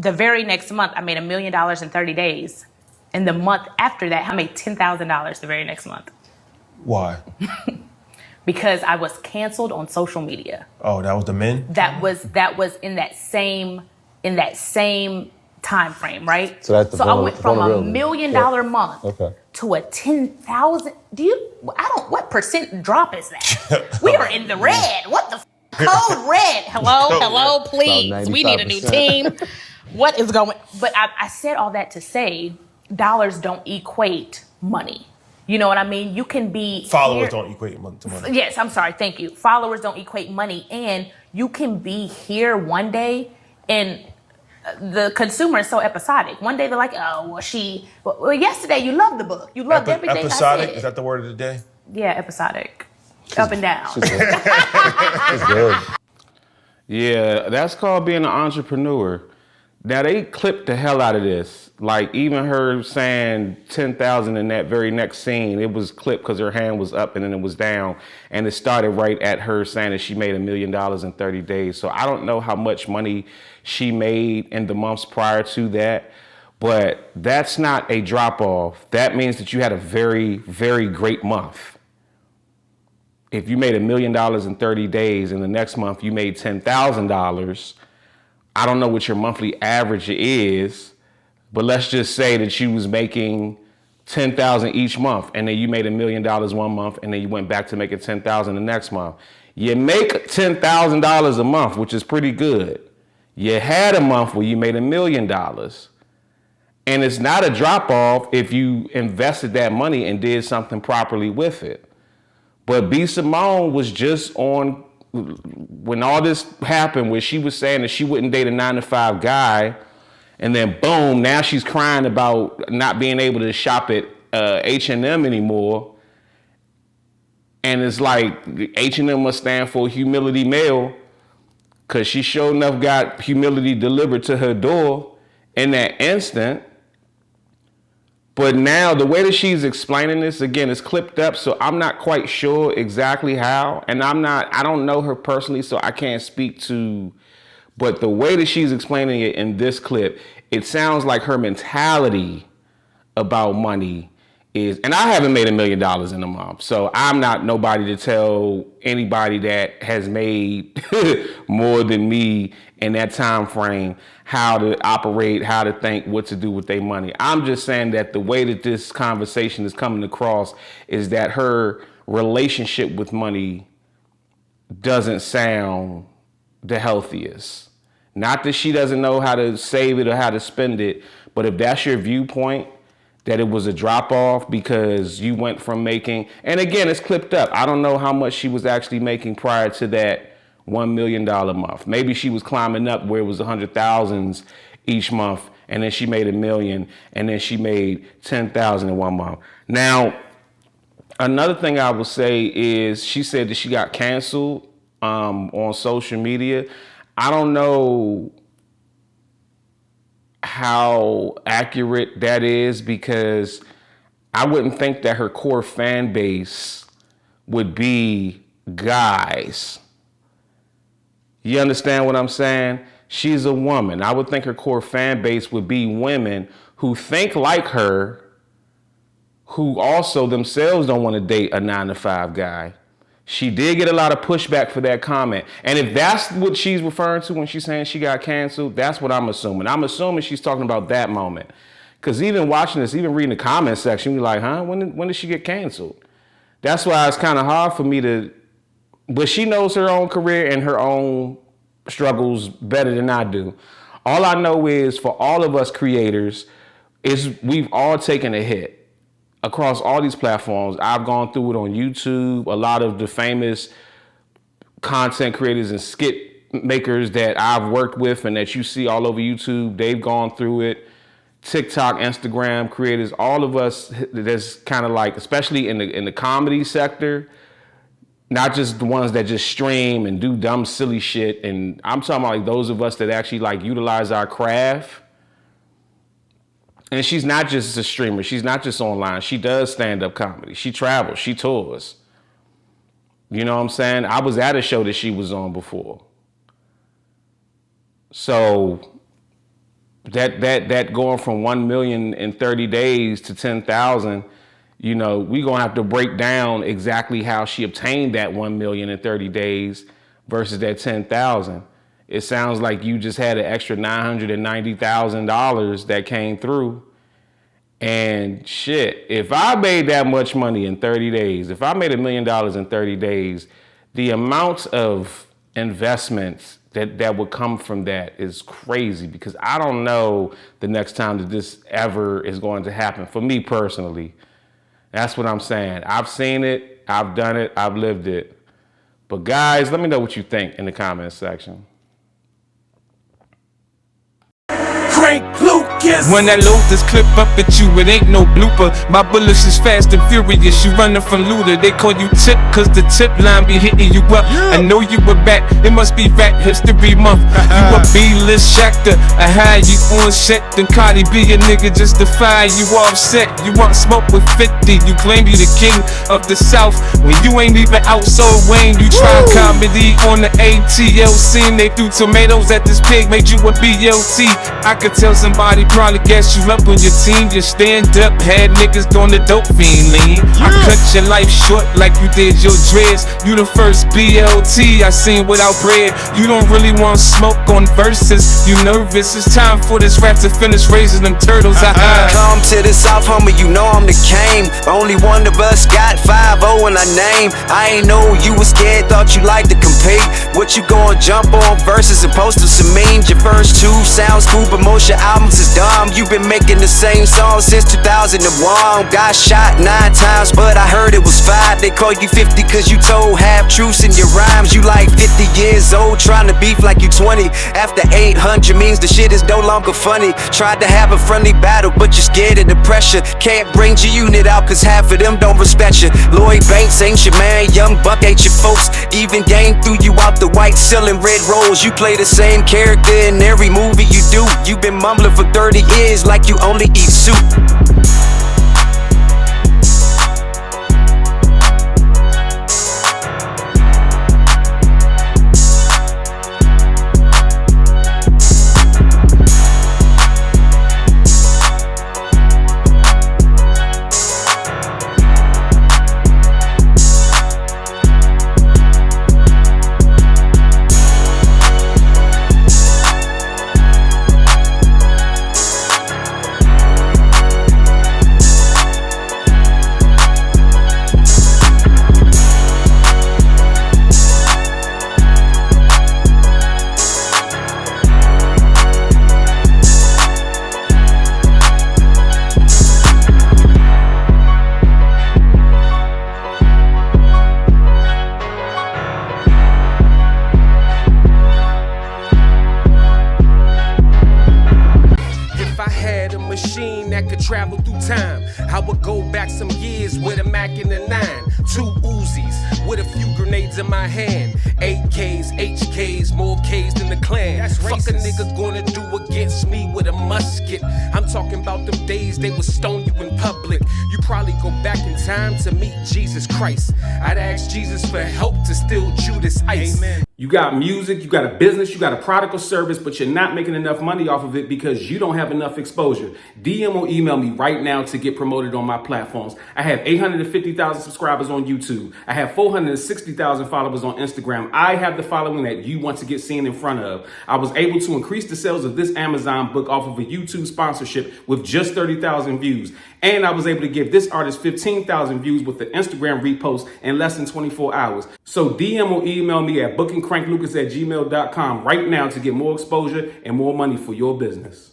the very next month, I made $1 million in 30 days. And the month after that, I made $10,000 the very next month. Why? Because I was canceled on social media. Oh, that was the men? That was in that same time frame, right? So that's the I went from $1 million month to a 10,000. What percent drop is that? We are in the red. What the code red? Hello, please. We need a new team. What is going? But I said all that to say dollars don't equate money. You know what I mean? You can be followers don't equate to money. Yes, I'm sorry. Thank you. Followers don't equate money, and you can be here one day, and the consumer is so episodic. One day they're like, "Oh, well, yesterday you loved the book. You loved everything episodic? I said." Is that the word of the day? Yeah, episodic. Up and down. It's good. Yeah, that's called being an entrepreneur. Now they clipped the hell out of this. Like even her saying 10,000 in that very next scene, it was clipped because her hand was up and then it was down. And it started right at her saying that she made $1 million in 30 days. So I don't know how much money she made in the months prior to that, but that's not a drop off. That means that you had a very, very great month. If you made $1 million in 30 days and the next month you made $10,000, I don't know what your monthly average is, but let's just say that you was making $10,000 each month, and then you made $1 million one month, and then you went back to making $10,000 the next month. You make $10,000 a month, which is pretty good. You had a month where you made $1 million, and it's not a drop off if you invested that money and did something properly with it. But B. Simone was just on. When all this happened, where she was saying that she wouldn't date a 9-to-5 guy, and then boom, now she's crying about not being able to shop at H&M anymore. And it's like H&M must stand for humility male, because she sure enough got humility delivered to her door in that instant. But now the way that she's explaining this, again, is clipped up, so I'm not quite sure exactly how. And I don't know her personally, so I can't speak to, but the way that she's explaining it in this clip, it sounds like her mentality about money is, and I haven't made $1 million in a month, so I'm not nobody to tell anybody that has made more than me in that time frame how to operate, how to think, what to do with their money. I'm just saying that the way that this conversation is coming across is that her relationship with money doesn't sound the healthiest. Not that she doesn't know how to save it or how to spend it, but if that's your viewpoint, that it was a drop off because you went from making, and again, it's clipped up. I don't know how much she was actually making prior to that $1 million month. Maybe she was climbing up where it was 100,000s each month, and then she made $1 million, and then she made 10,000 in one month. Now, another thing I will say is she said that she got canceled on social media. I don't know how accurate that is, because I wouldn't think that her core fan base would be guys. You understand what I'm saying? She's a woman. I would think her core fan base would be women who think like her, who also themselves don't want to date a 9-to-5 guy. She did get a lot of pushback for that comment. And if that's what she's referring to when she's saying she got canceled, that's what I'm assuming. I'm assuming she's talking about that moment. Because even watching this, even reading the comment section, you're like, huh? When did she get canceled? That's why it's kind of hard for me to, but she knows her own career and her own struggles better than I do. All I know is for all of us creators, is we've all taken a hit across all these platforms. I've gone through it on YouTube. A lot of the famous content creators and skit makers that I've worked with and that you see all over YouTube, they've gone through it. TikTok, Instagram creators, all of us, that's kind of like, especially in the comedy sector, not just the ones that just stream and do dumb, silly shit. And I'm talking about like those of us that actually like utilize our craft. And she's not just a streamer. She's not just online. She does stand-up comedy. She travels. She tours. You know what I'm saying? I was at a show that she was on before. So that going from 1 million in 30 days to 10,000, you know, we gonna have to break down exactly how she obtained that 1 million in 30 days versus that 10,000. It sounds like you just had an extra $990,000 that came through. And shit, if I made that much money in 30 days, if I made $1 million in 30 days, the amount of investments that would come from that is crazy, because I don't know the next time that this ever is going to happen for me personally. That's what I'm saying. I've seen it, I've done it, I've lived it. But guys, let me know what you think in the comments section. When I load this clip up at you, it ain't no blooper. My bullets is fast and furious, you running from looter. They call you Tip, cause the tip line be hitting you up. I know you a bat, it must be Rap History Month. You a B-list actor, I hire you on set. Then Cardi B a nigga just to fire you offset. You want smoke with 50, you claim you the king of the South when you ain't even out so Wayne. You try comedy on the ATL scene. They threw tomatoes at this pig, made you a BLT. I could tell somebody probably gas you up on your team. You stand up, had niggas on the dope fiend lean. I cut your life short like you did your dreads. You the first BLT I seen without bread. You don't really want smoke on verses. You nervous, it's time for this rat to finish raising them turtles. Come to the South, homie, you know I'm the king. Only one of us got 5-0 in our name. I ain't know you was scared, thought you liked to compete. What you gon' jump on verses and post some memes? Your first two sounds cool, but most your albums is dumb. You been making the same song since 2001. Got shot 9 times, but I heard it was 5. They call you 50 cause you told half truths in your rhymes. You like 50 years old, trying to beef like you 20. After 800 means the shit is no longer funny. Tried to have a friendly battle, but you're scared of the pressure. Can't bring G-Unit out cause half of them don't respect you. Lloyd Banks ain't your man, Young Buck ain't your folks. Even Game threw you out the white ceiling red rose. You play the same character in every movie you do. You been mumbling for 30 years like you only eat soup. That could travel through time. I would go back some years with a Mac and a 9, 2 Uzis with a few grenades in my hand, 8Ks, HKs, more Ks than the clan. That's fuck racist. A nigga gonna do against me with a musket. I'm talking about them days they would stone you in public. You probably go back in time to meet Jesus Christ. I'd ask Jesus for help to steal Judas Ice. Amen. You got music, you got a business, you got a product or service, but you're not making enough money off of it because you don't have enough exposure. DM or email me right now to get promoted on my platforms. I have 850,000 subscribers on YouTube. I have 460,000 followers on Instagram. I have the following that you want to get seen in front of. I was able to increase the sales of this Amazon book off of a YouTube sponsorship with just 30,000 views. And I was able to give this artist 15,000 views with the Instagram repost in less than 24 hours. So DM or email me at bookingcranklucas@gmail.com right now to get more exposure and more money for your business.